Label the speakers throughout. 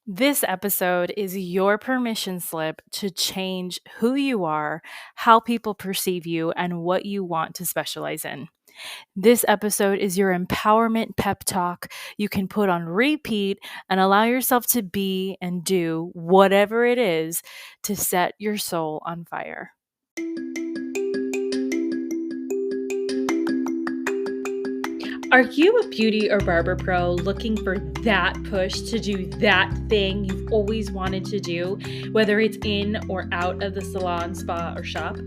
Speaker 1: This episode is your permission slip to change who you are, how people perceive you, and what you want to specialize in. This episode is your empowerment pep talk you can put on repeat and allow yourself to be and do whatever it is to set your soul on fire. Are you a beauty or barber pro looking for that push to do that thing you've always wanted to do, whether it's in or out of the salon, spa, or shop?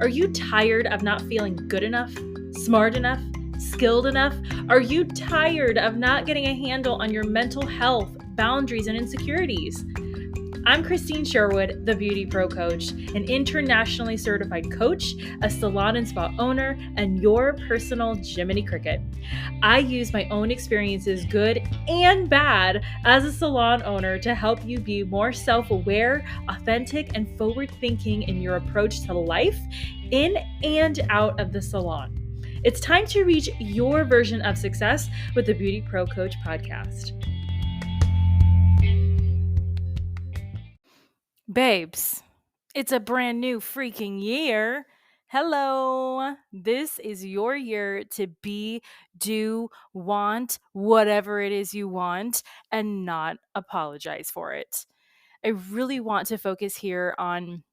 Speaker 1: Are you tired of not feeling good enough, smart enough, skilled enough? Are you tired of not getting a handle on your mental health, boundaries, and insecurities? I'm Christine Sherwood, the BeautyPro coach, an internationally certified coach, a salon and spa owner, and your personal Jiminy Cricket. I use my own experiences, good and bad, as a salon owner to help you be more self-aware, authentic, and forward-thinking in your approach to life, in and out of the salon. It's time to reach your version of success with the BeautyPro Coach podcast. Babes, it's a brand new freaking year. Hello. This is your year to be, do, want whatever it is you want and not apologize for it. I really want to focus here on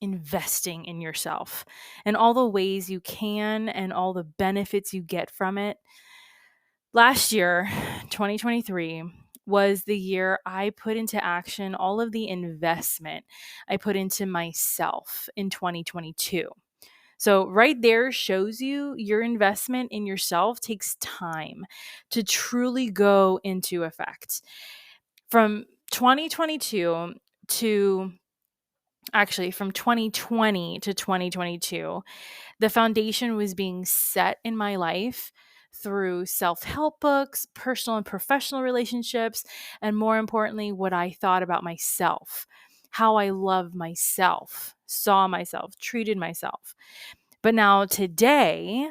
Speaker 1: investing in yourself and all the ways you can and all the benefits you get from it. Last year, 2023, was the year I put into action all of the investment I put into myself in 2022. So, right there shows you your investment in yourself takes time to truly go into effect. From 2022 to from 2020 to 2022, the foundation was being set in my life through self-help books, personal and professional relationships, and more importantly, what I thought about myself, how I love myself, saw myself, treated myself. But now today,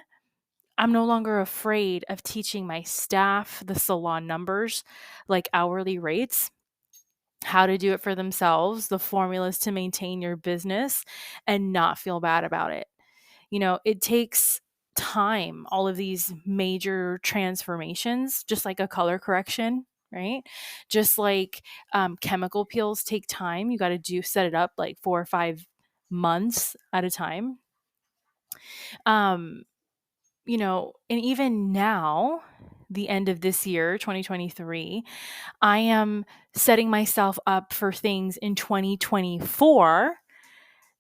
Speaker 1: I'm no longer afraid of teaching my staff the salon numbers, like hourly rates, how to do it for themselves, the formulas to maintain your business and not feel bad about it. It takes time, all of these major transformations, just like a color correction, right? Just like chemical peels take time. You got to set it up like 4 or 5 months at a time. Um, and even now, the end of this year, 2023, I am setting myself up for things in 2024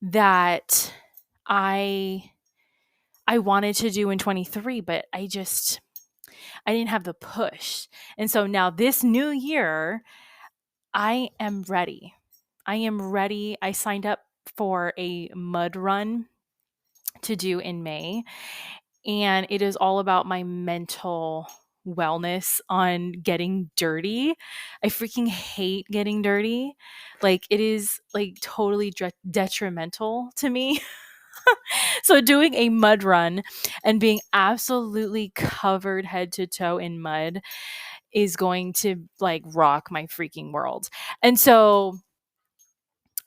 Speaker 1: that I wanted to do in 23, but I didn't have the push. And so now this new year, I am ready. I am ready. I signed up for a mud run to do in May, and it is all about my mental wellness on getting dirty. I freaking hate getting dirty. Like, it is like totally detrimental to me. So doing a mud run and being absolutely covered head to toe in mud is going to like rock my freaking world. And so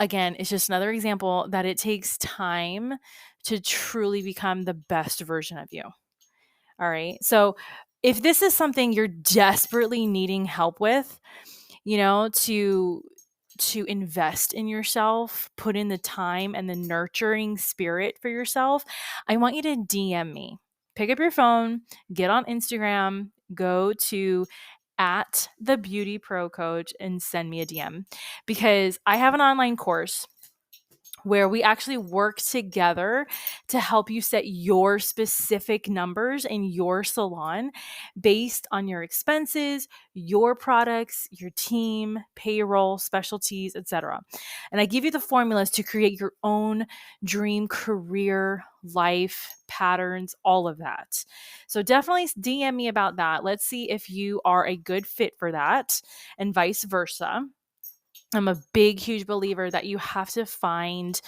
Speaker 1: again, it's just another example that it takes time to truly become the best version of you. All right. So if this is something you're desperately needing help with, to invest in yourself, put in the time and the nurturing spirit for yourself, I want you to DM me. Pick up your phone, get on Instagram, go to at the Beauty Pro Coach and send me a DM, because I have an online course where we actually work together to help you set your specific numbers in your salon based on your expenses, your products, your team, payroll, specialties, etc. And I give you the formulas to create your own dream career, life, patterns, all of that. So definitely DM me about that. Let's see if you are a good fit for that, and vice versa. I'm a big, huge believer that you have to find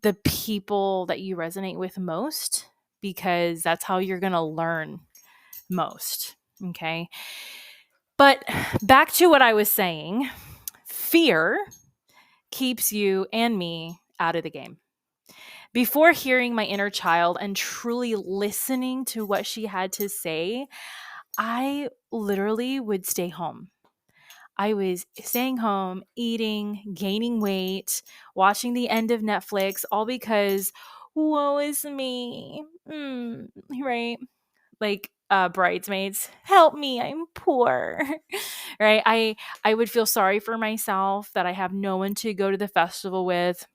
Speaker 1: the people that you resonate with most, because that's how you're going to learn most. Okay. But back to what I was saying, fear keeps you and me out of the game. Before hearing my inner child and truly listening to what she had to say, I literally would stay home. I was staying home, eating, gaining weight, watching the end of Netflix, all because woe is me. Right? Like bridesmaids, help me, I'm poor. Right? I would feel sorry for myself that I have no one to go to the festival with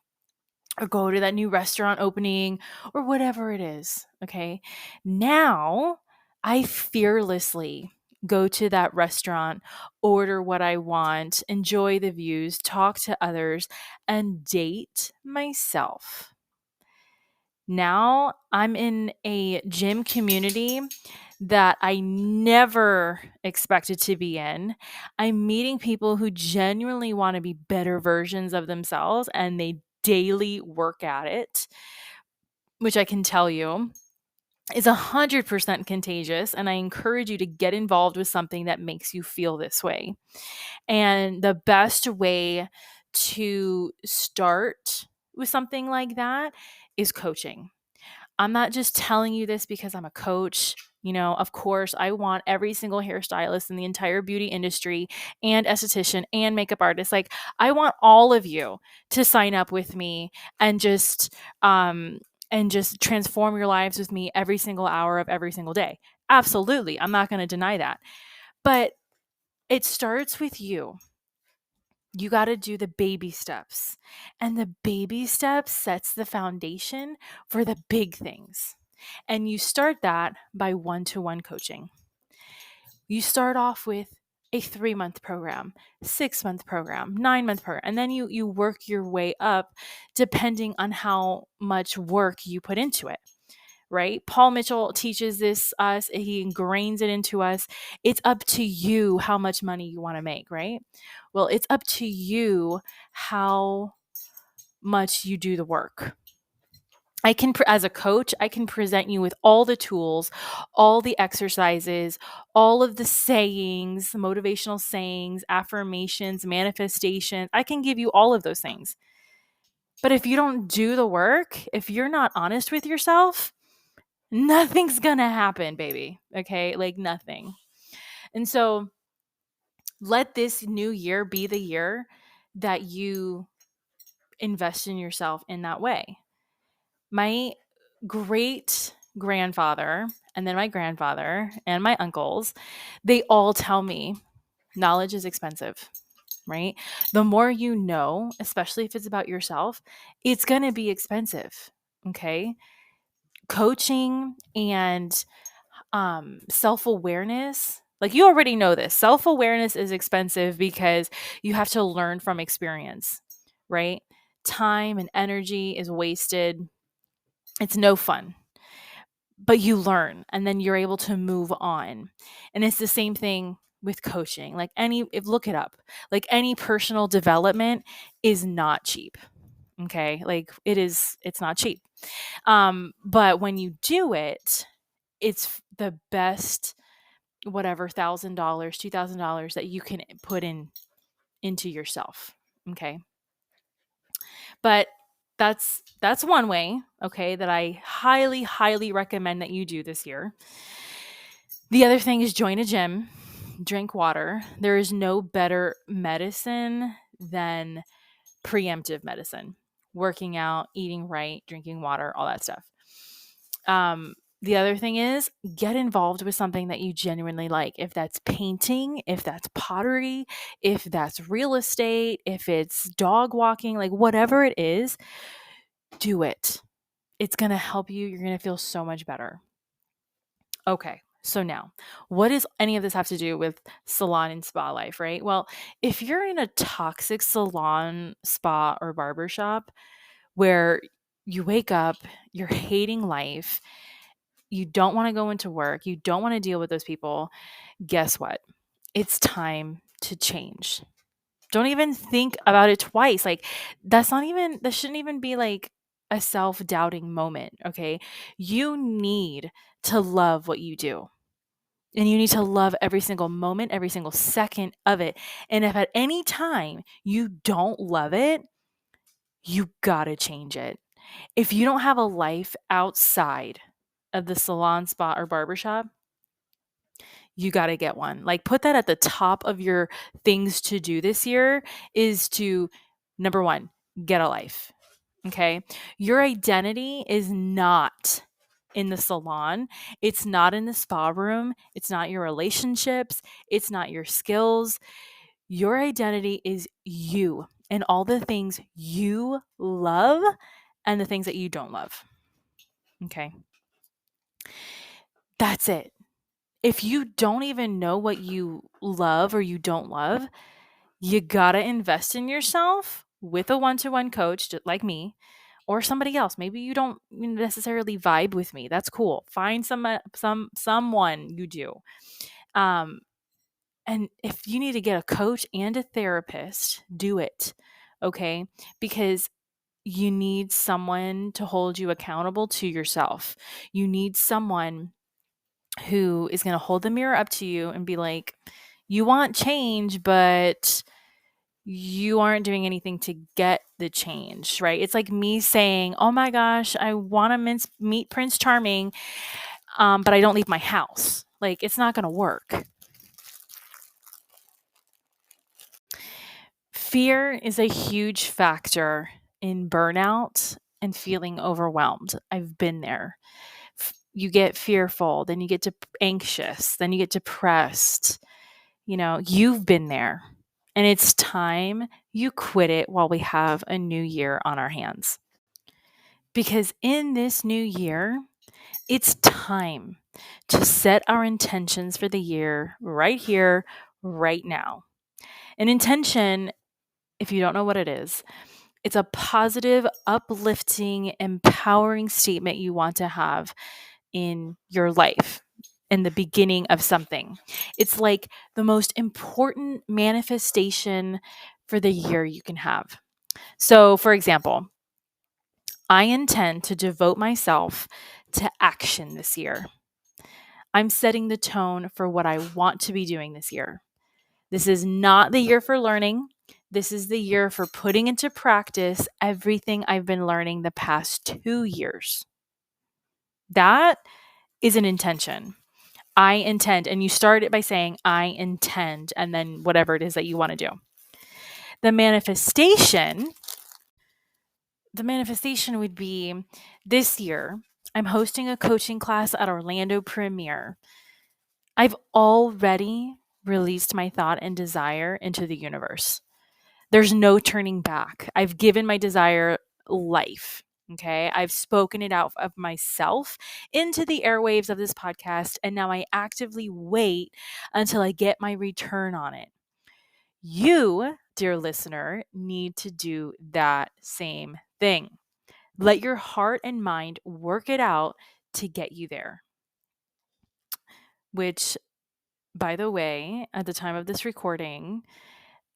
Speaker 1: or go to that new restaurant opening or whatever it is. Okay. Now I fearlessly go to that restaurant, order what I want, enjoy the views, talk to others, and date myself. Now I'm in a gym community that I never expected to be in. I'm meeting people who genuinely want to be better versions of themselves and they daily work at it, which I can tell you is 100% contagious. And I encourage you to get involved with something that makes you feel this way. And the best way to start with something like that is coaching. I'm not just telling you this because I'm a coach. You know, of course, I want every single hairstylist in the entire beauty industry and esthetician and makeup artist. Like, I want all of you to sign up with me and just transform your lives with me every single hour of every single day. Absolutely. I'm not going to deny that. But it starts with you. You got to do the baby steps. And the baby steps sets the foundation for the big things. And you start that by one-to-one coaching. You start off with a 3-month program, 6-month program, 9-month program, and then you work your way up depending on how much work you put into it. Right? Paul Mitchell teaches this us, he ingrains it into us. It's up to you how much money you want to make, right? Well, it's up to you how much you do the work. As a coach, I can present you with all the tools, all the exercises, all of the sayings, motivational sayings, affirmations, manifestations. I can give you all of those things. But if you don't do the work, if you're not honest with yourself, nothing's gonna happen, baby. Okay? Like nothing. And so let this new year be the year that you invest in yourself in that way. My great grandfather, and then my grandfather and my uncles, they all tell me knowledge is expensive, right? The more you know, especially if it's about yourself, it's going to be expensive. Okay? Coaching and self-awareness, like you already know this, self-awareness is expensive because you have to learn from experience, right? Time and energy is wasted. It's no fun, but you learn and then you're able to move on. And it's the same thing with coaching. Like look it up, like any personal development is not cheap. Okay. Like it's not cheap. But when you do it, it's the best, whatever, $1,000, $2,000 that you can put into yourself. Okay. But that's one way, okay, that I highly, highly recommend that you do this year. The other thing is join a gym, drink water. There is no better medicine than preemptive medicine. Working out, eating right, drinking water, all that stuff. The other thing is get involved with something that you genuinely like. If that's painting, if that's pottery, if that's real estate, if it's dog walking, like whatever it is, do it. It's going to help you. You're going to feel so much better. Okay. So now, what does any of this have to do with salon and spa life, right? Well, if you're in a toxic salon, spa, or barbershop where you wake up, you're hating life, you don't want to go into work, you don't want to deal with those people, guess what? It's time to change. Don't even think about it twice. Like that shouldn't even be like a self-doubting moment, okay? You need to love what you do. And you need to love every single moment, every single second of it. And if at any time you don't love it, you gotta change it. If you don't have a life outside of the salon, spa, or barbershop, you gotta get one. Like, put that at the top of your things to do this year is to, number one, get a life. Okay. Your identity is not in the salon. It's not in the spa room. It's not your relationships. It's not your skills. Your identity is you and all the things you love and the things that you don't love. Okay. That's it. If you don't even know what you love or you don't love, you gotta invest in yourself with a one-to-one coach just like me or somebody else. Maybe you don't necessarily vibe with me. That's cool. Find someone you do. Um, and if you need to get a coach and a therapist, do it. Okay? Because you need someone to hold you accountable to yourself. You need someone who is going to hold the mirror up to you and be like, you want change, but you aren't doing anything to get the change, right? It's like me saying, oh my gosh, I want to meet Prince Charming, but I don't leave my house. Like, it's not going to work. Fear is a huge factor in burnout and feeling overwhelmed. I've been there. You get fearful, then you get anxious, then you get depressed. You've been there. And it's time you quit it while we have a new year on our hands. Because in this new year, it's time to set our intentions for the year right here, right now. An intention, if you don't know what it is, it's a positive, uplifting, empowering statement you want to have in your life in the beginning of something. It's like the most important manifestation for the year you can have. So, for example, I intend to devote myself to action this year. I'm setting the tone for what I want to be doing this year. This is not the year for learning. This is the year for putting into practice everything I've been learning the past 2 years. That is an intention. I intend, and you start it by saying, I intend, and then whatever it is that you want to do. The manifestation would be this year, I'm hosting a coaching class at Orlando Premier. I've already released my thought and desire into the universe. There's no turning back. I've given my desire life. Okay. I've spoken it out of myself into the airwaves of this podcast. And now I actively wait until I get my return on it. You, dear listener, need to do that same thing. Let your heart and mind work it out to get you there. Which, by the way, at the time of this recording,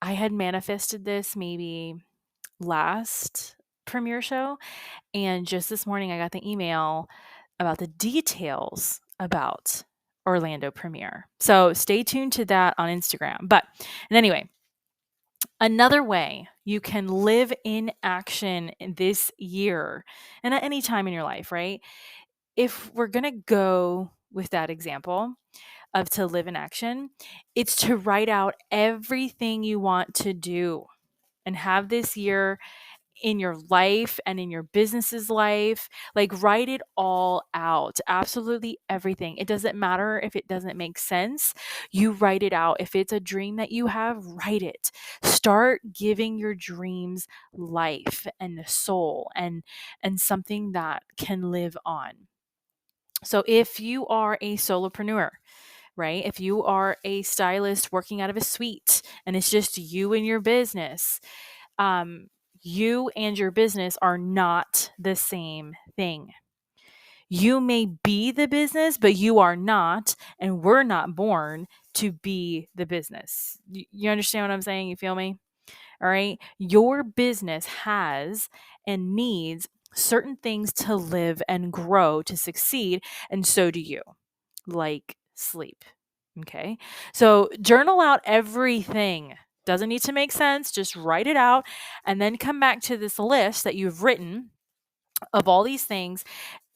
Speaker 1: I had manifested this maybe last premiere show. And just this morning, I got the email about the details about Orlando premiere. So stay tuned to that on Instagram. But and anyway, another way you can live in action this year and at any time in your life, right? If we're going to go with that example of to live in action, it's to write out everything you want to do and have this year in your life and in your business's life. Like, write it all out. Absolutely everything. It doesn't matter if it doesn't make sense. You write it out. If it's a dream that you have, write it. Start giving your dreams life and a soul and something that can live on. So if you are a solopreneur, right? If you are a stylist working out of a suite and it's just you and your business, you and your business are not the same thing. You may be the business, but you are not, and we're not born to be the business. You understand what I'm saying? You feel me? All right. Your business has and needs certain things to live and grow to succeed, and so do you, like sleep. Okay. So journal out everything. Doesn't need to make sense. Just write it out and then come back to this list that you've written of all these things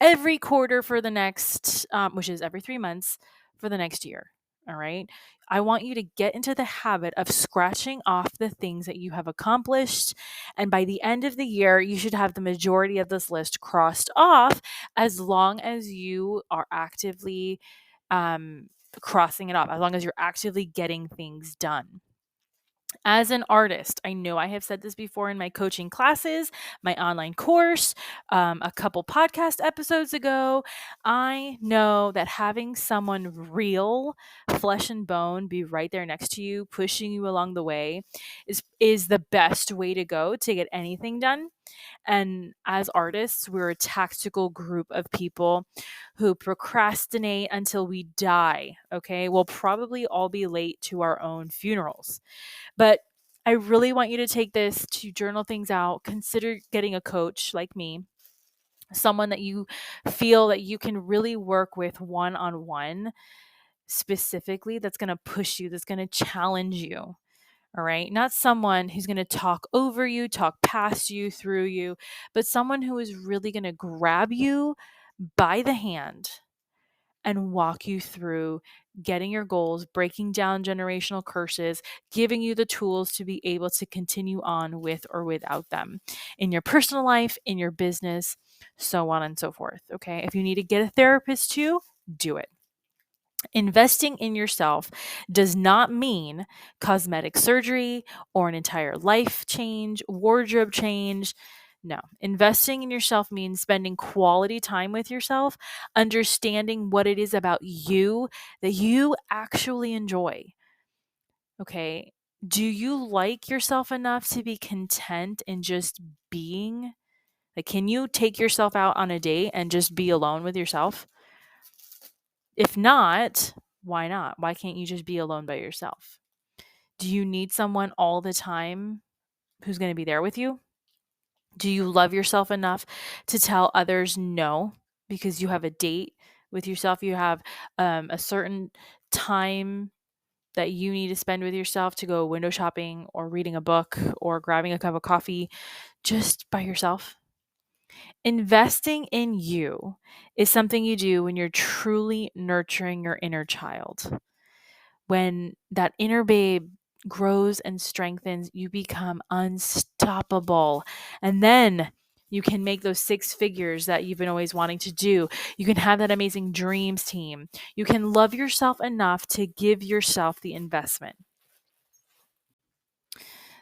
Speaker 1: every quarter for the next, which is every 3 months for the next year. All right. I want you to get into the habit of scratching off the things that you have accomplished. And by the end of the year, you should have the majority of this list crossed off as long as you are actively um, crossing it off, as long as you're actively getting things done. As an artist, I know I have said this before in my coaching classes, my online course, a couple podcast episodes ago. I know that having someone real, flesh and bone, be right there next to you, pushing you along the way, is the best way to go to get anything done. And as artists, we're a tactical group of people who procrastinate until we die. Okay, we'll probably all be late to our own funerals. But I really want you to take this to journal things out. Consider getting a coach like me, someone that you feel that you can really work with one on one, specifically, that's going to push you, that's going to challenge you. All right. Not someone who's going to talk over you, talk past you, through you, but someone who is really going to grab you by the hand and walk you through getting your goals, breaking down generational curses, giving you the tools to be able to continue on with or without them in your personal life, in your business, so on and so forth. Okay. If you need to get a therapist too, do it. Investing in yourself does not mean cosmetic surgery or an entire life change, wardrobe change. No, investing in yourself means spending quality time with yourself, understanding what it is about you that you actually enjoy. Okay. Do you like yourself enough to be content in just being? Like, can you take yourself out on a date and just be alone with yourself? If not, why not? Why can't you just be alone by yourself? Do you need someone all the time who's going to be there with you? Do you love yourself enough to tell others no because you have a date with yourself? You have a certain time that you need to spend with yourself to go window shopping or reading a book or grabbing a cup of coffee just by yourself? Investing in you is something you do when you're truly nurturing your inner child. When that inner babe grows and strengthens, you become unstoppable. And then you can make those six figures that you've been always wanting to do. You can have that amazing dreams team. You can love yourself enough to give yourself the investment.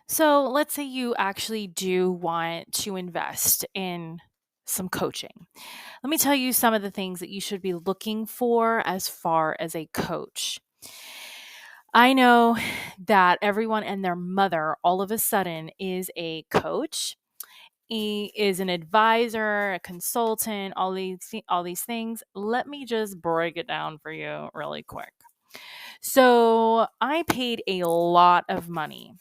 Speaker 1: So let's say you actually do want to invest in some coaching. Let me tell you some of the things that you should be looking for as far as a coach. I know that everyone and their mother all of a sudden is a coach. He is an advisor, a consultant, all these things. Let me just break it down for you really quick. So, I paid a lot of money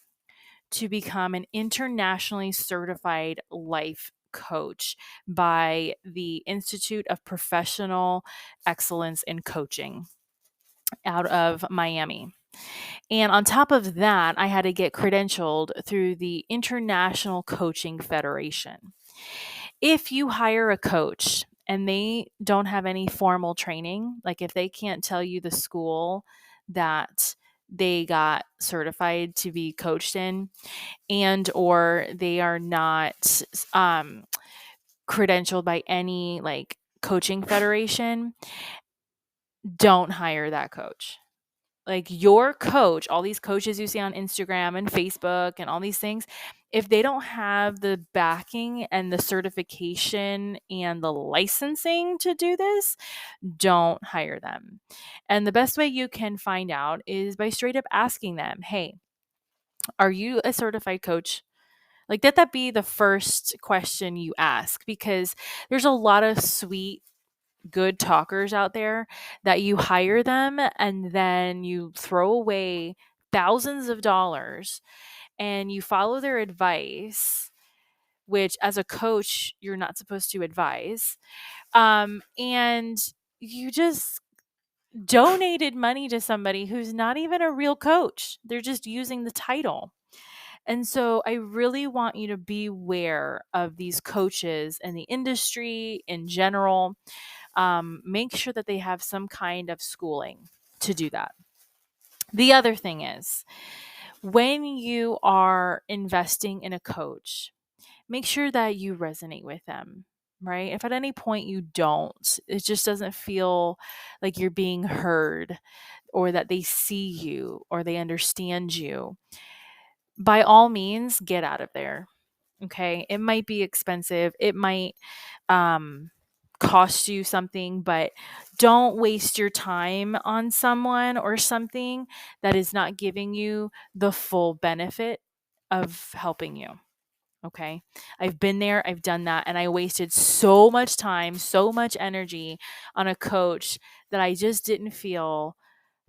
Speaker 1: to become an internationally certified life coach by the Institute of Professional Excellence in Coaching out of Miami. And on top of that, I had to get credentialed through the International Coaching Federation. If you hire a coach and they don't have any formal training, like if they can't tell you the school that they got certified to be coached in, and or they are not um, credentialed by any like coaching federation, don't hire that coach. Like your coach, all these coaches you see on Instagram and Facebook and all these things, if they don't have the backing and the certification and the licensing to do this, don't hire them. And the best way you can find out is by straight up asking them, hey, are you a certified coach? Like, let that be the first question you ask, because there's a lot of sweet, good talkers out there that you hire them and then you throw away thousands of dollars and you follow their advice, which as a coach, you're not supposed to advise. And you just donated money to somebody who's not even a real coach. They're just using the title. And so I really want you to beware of these coaches in the industry in general. Make sure that they have some kind of schooling to do that. The other thing is, when you are investing in a coach, make sure that you resonate with them, right? If at any point you don't, it just doesn't feel like you're being heard or that they see you or they understand you, by all means, get out of there. Okay. It might be expensive. It might um, cost you something, but don't waste your time on someone or something that is not giving you the full benefit of helping you. Okay. I've been there, I've done that, and I wasted so much time, so much energy on a coach that I just didn't feel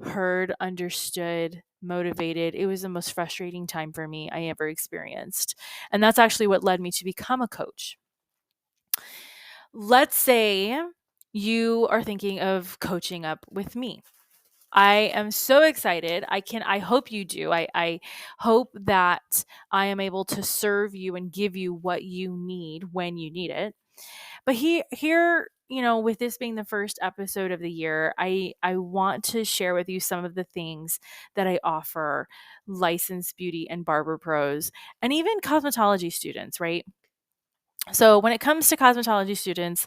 Speaker 1: heard, understood, motivated. It was the most frustrating time for me I ever experienced. And that's actually what led me to become a coach. Let's say you are thinking of coaching up with me. I am so excited. I hope you do. I hope that I am able to serve you and give you what you need when you need it. But with this being the first episode of the year, I want to share with you some of the things that I offer licensed beauty and barber pros and even cosmetology students, right? So when it comes to cosmetology students,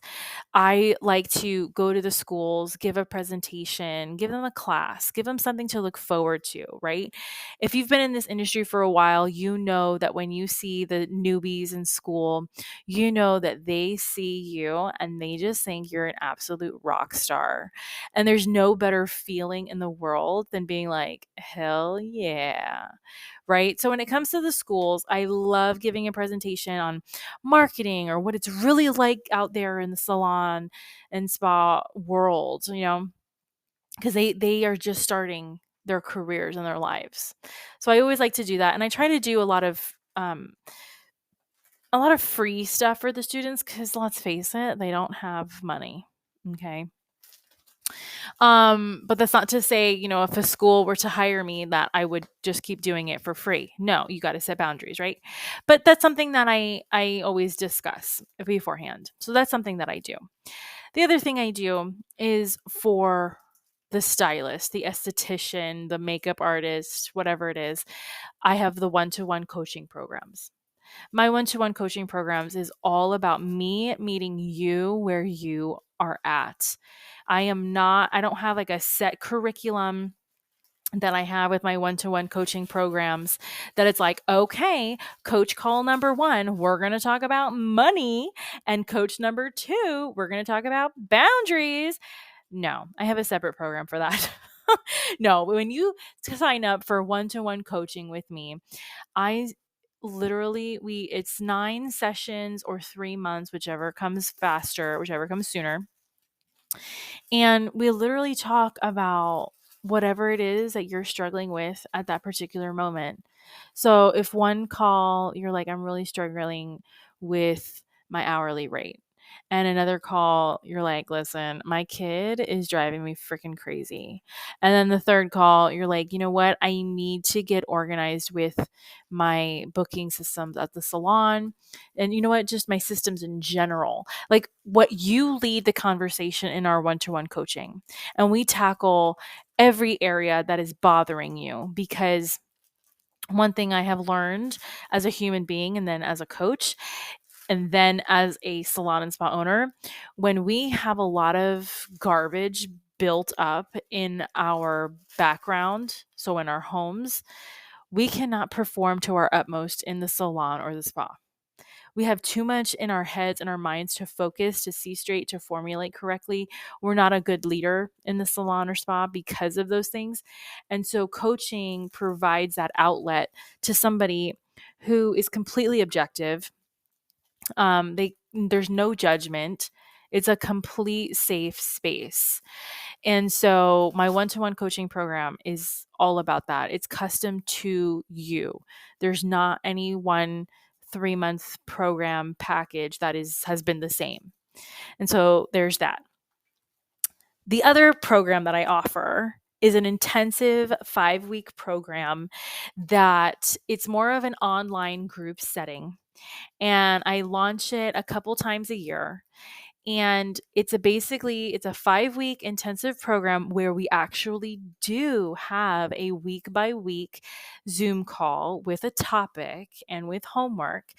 Speaker 1: I like to go to the schools, give a presentation, give them a class, give them something to look forward to, right? If you've been in this industry for a while, you know that when you see the newbies in school, you know that they see you and they just think you're an absolute rock star. And there's no better feeling in the world than being like, hell yeah, right? So when it comes to the schools, I love giving a presentation on marketing or what it's really like out there in the salon and spa world, because they are just starting their careers and their lives. So I always like to do that, and I try to do a lot of free stuff for the students because let's face it, they don't have money. Okay. But that's not to say, if a school were to hire me that I would just keep doing it for free. No, you got to set boundaries, right? But that's something that I always discuss beforehand. So that's something that I do. The other thing I do is for the stylist, the esthetician, the makeup artist, whatever it is, I have the one-to-one coaching programs. My one-to-one coaching programs is all about me meeting you where you are at. I don't have like a set curriculum that I have with my one-to-one coaching programs that it's like, okay, coach call number 1, we're going to talk about money, and coach number 2, we're going to talk about boundaries. No, I have a separate program for that. No, when you sign up for one-to-one coaching with me, I literally we it's 9 sessions or 3 months, whichever comes faster, whichever comes sooner. And we literally talk about whatever it is that you're struggling with at that particular moment. So if one call you're like, I'm really struggling with my hourly rate. And another call, you're like, listen, my kid is driving me freaking crazy. And then the third call, you're like, you know what? I need to get organized with my booking systems at the salon. And you know what? Just my systems in general, like what you lead the conversation in our one-to-one coaching, and we tackle every area that is bothering you. Because one thing I have learned as a human being and then as a coach and then as a salon and spa owner, when we have a lot of garbage built up in our background, so in our homes, we cannot perform to our utmost in the salon or the spa. We have too much in our heads and our minds to focus, to see straight, to formulate correctly. We're not a good leader in the salon or spa because of those things. And so coaching provides that outlet to somebody who is completely objective. There's no judgment. It's a complete safe space. And so my one-to-one coaching program is all about that. It's custom to you. There's not any one 3-month program package that has been the same. And so there's that. The other program that I offer is an intensive 5-week program that it's more of an online group setting. And I launch it a couple times a year. And it's a 5-week intensive program where we actually do have a week by week Zoom call with a topic and with homework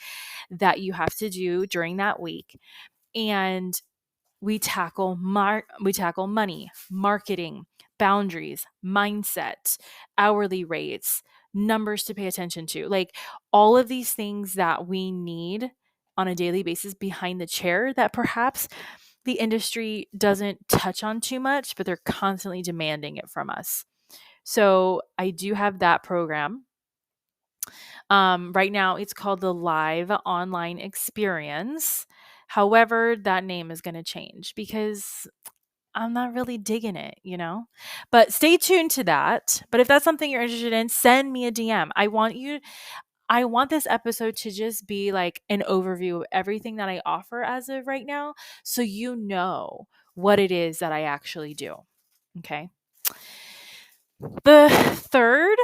Speaker 1: that you have to do during that week. And we tackle money, marketing, boundaries, mindset, hourly rates, numbers to pay attention to. Like all of these things that we need on a daily basis behind the chair that perhaps the industry doesn't touch on too much, but they're constantly demanding it from us. So I do have that program. Right now, it's called the Live Online Experience. However, that name is going to change because I'm not really digging it, you know? But stay tuned to that. But if that's something you're interested in, send me a DM. I want this episode to just be like an overview of everything that I offer as of right now so you know what it is that I actually do. Okay? The third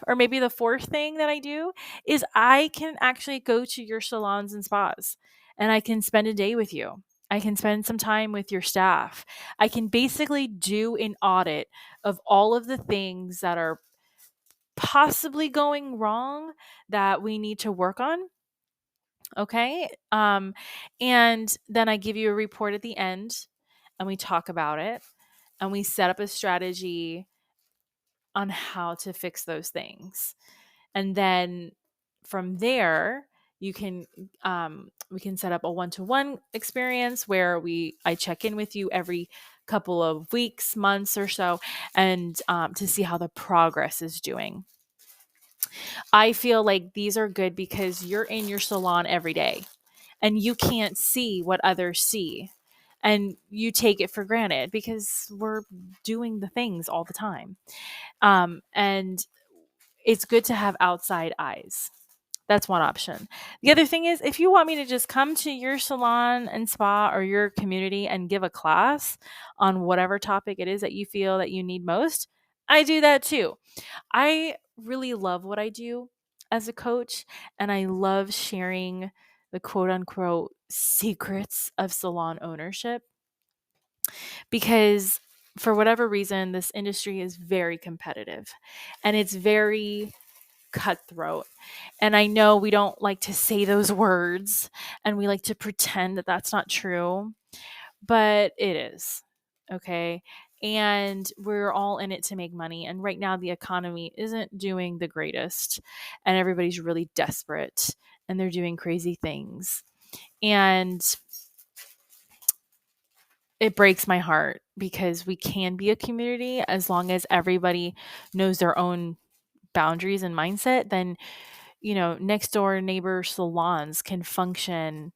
Speaker 1: or maybe the fourth thing that I do is I can actually go to your salons and spas and I can spend a day with you. I can spend some time with your staff. I can basically do an audit of all of the things that are possibly going wrong that we need to work on. Okay. And then I give you a report at the end and we talk about it and we set up a strategy on how to fix those things. And then from there, you can we can set up a one-to-one experience where I check in with you every couple of weeks, months or so, and to see how the progress is doing. I feel like these are good because you're in your salon every day and you can't see what others see. And you take it for granted because we're doing the things all the time. And it's good to have outside eyes. That's one option. The other thing is, if you want me to just come to your salon and spa or your community and give a class on whatever topic it is that you feel that you need most, I do that too. I really love what I do as a coach, and I love sharing the quote unquote secrets of salon ownership because for whatever reason, this industry is very competitive and it's very cutthroat. And I know we don't like to say those words and we like to pretend that that's not true, but it is. Okay. And we're all in it to make money. And right now, the economy isn't doing the greatest, and everybody's really desperate and they're doing crazy things. And it breaks my heart because we can be a community as long as everybody knows their own boundaries and mindset, then next door neighbor salons can function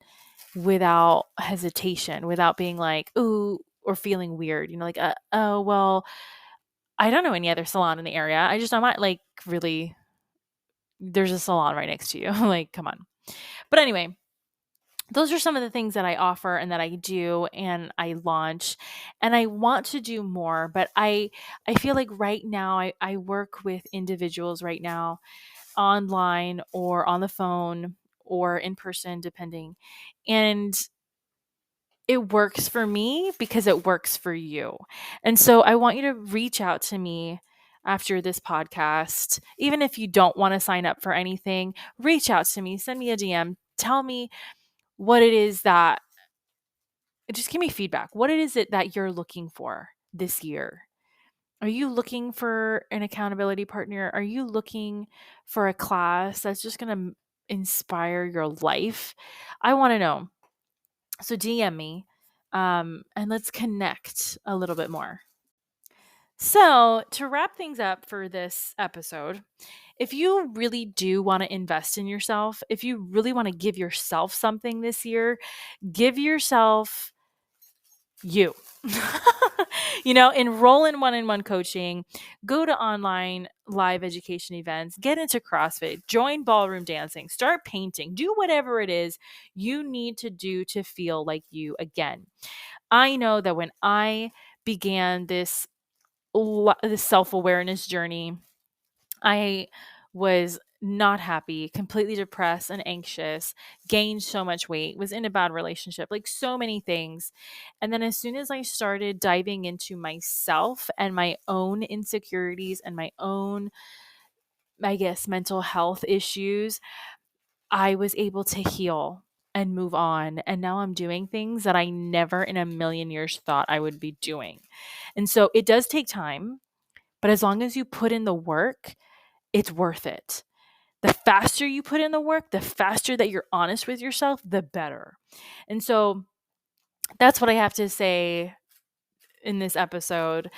Speaker 1: without hesitation, without being like, ooh, or feeling weird, like, oh, well, I don't know any other salon in the area. I just, I might like really, there's a salon right next to you. Like, come on. But anyway, those are some of the things that I offer and that I do and I launch and I want to do more, but I feel like right now I work with individuals right now online or on the phone or in person, depending. And it works for me because it works for you. And so I want you to reach out to me after this podcast. Even if you don't want to sign up for anything, reach out to me, send me a DM, tell me what it is that, just give me feedback. What it is it that you're looking for this year? Are you looking for an accountability partner? Are you looking for a class that's just going to inspire your life? I want to know. So DM me and let's connect a little bit more. So, to wrap things up for this episode, if you really do want to invest in yourself, if you really want to give yourself something this year, give yourself you. Enroll in one-on-one coaching, go to online live education events, get into CrossFit, join ballroom dancing, start painting, do whatever it is you need to do to feel like you again. I know that when I began this self-awareness journey, I was not happy, completely depressed and anxious, gained so much weight, was in a bad relationship, like so many things. And then as soon as I started diving into myself and my own insecurities and my own, I guess, mental health issues, I was able to heal and move on. And now I'm doing things that I never in a million years thought I would be doing. And so it does take time, but as long as you put in the work, it's worth it. The faster you put in the work, the faster that you're honest with yourself, the better. And so that's what I have to say in this episode.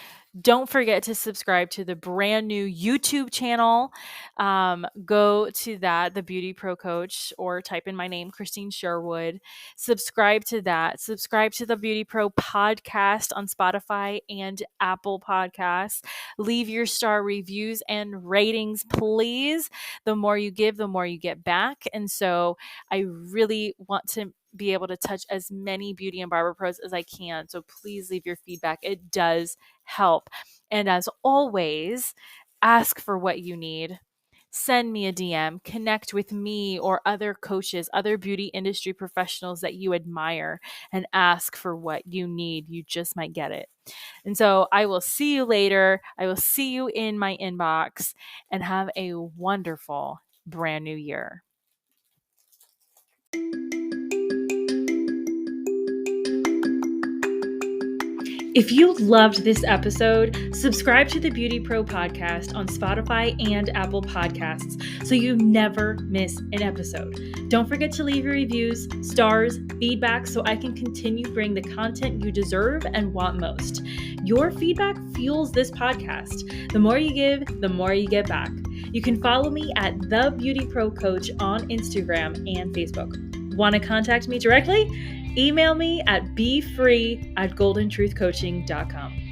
Speaker 1: Don't forget to subscribe to the brand new YouTube channel. Go to that, the Beauty Pro Coach, or type in my name, Christine Sherwood. Subscribe to that. Subscribe to the Beauty Pro podcast on Spotify and Apple Podcasts. Leave your star reviews and ratings, please. The more you give, the more you get back. And so I really want to be able to touch as many beauty and barber pros as I can. So please leave your feedback. It does help. And as always, ask for what you need. Send me a DM, connect with me or other coaches, other beauty industry professionals that you admire, and ask for what you need. You just might get it. And so I will see you later. I will see you in my inbox, and have a wonderful brand new year. If you loved this episode, subscribe to the Beauty Pro podcast on Spotify and Apple Podcasts so you never miss an episode. Don't forget to leave your reviews, stars, feedback so I can continue bring the content you deserve and want most. Your feedback fuels this podcast. The more you give, the more you get back. You can follow me at The Beauty Pro Coach on Instagram and Facebook. Want to contact me directly? Email me at befree@goldentruthcoaching.com.